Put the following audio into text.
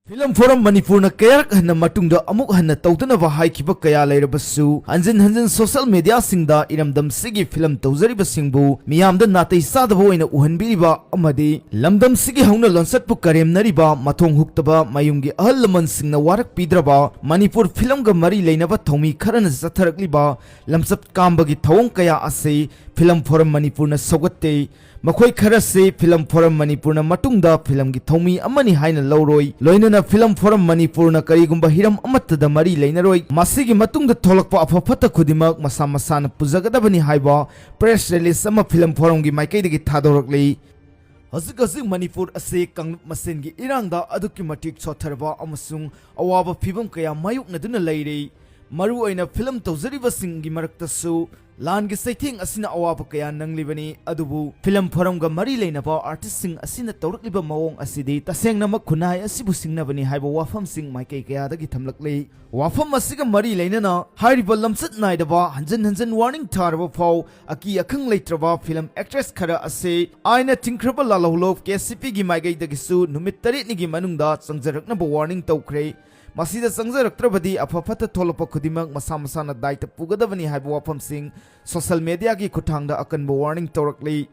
Film Forum Manipur na kayak hana matungda amuk hana tawtana bahai kiba kaya lairabasu hanjin social media singda iramdam sigi film tawzariba singbu miyamda natai sadaba oina uhanbiriba amadi lamdam sigi hauna lonsatpu karemnariba mathong huktaba mayumgi ahal laman singna warak pidraba Manipur film ga mari leinaba thomi kharana zatharakliba lamsap kambagi thawong kaya ase Film Forum Manipur na sogatte Makhoi kharase Film Forum Manipur na matungda film gi thomi amani haina loroi loinana Film Forum Manipur na karigumba Hiram Amattada mari leinaroi masigi matungda tholakpa afafata khudimak masa masana pujagadabani haiba press release ama Film Forum gi maikaidagi thadorokli Hazik Manipur ase Kangleipak masen gi irangda aduki matik chotharba amasung awaba phibam kaya mayuknaduna leire maru aina film tawzariba singi maraktasu Lan gi saithing asina awaba kaya nanglibani adubu Film Forum ga mari leinaba artist sing asina tawrakliba mawong asidi tasengna makhunai asibu singnabani haiba wafam sing maikai kaya dagi thamlakli wafam asiga mari leinana hariba lamsat naidaba hanjan warning tharaba faw aki akhang leitraba film actress khara ase aina tingkraba lalawlov KCP gi maigai dagisu numit tarit ni gi manungda changjaraknaba warning tawkhre Masida Sangzaraktrabadi afafata tholapa khudimak masa masana daita pugadabani haiba wafam sing social media gi khuthangda akanba warning tawrakli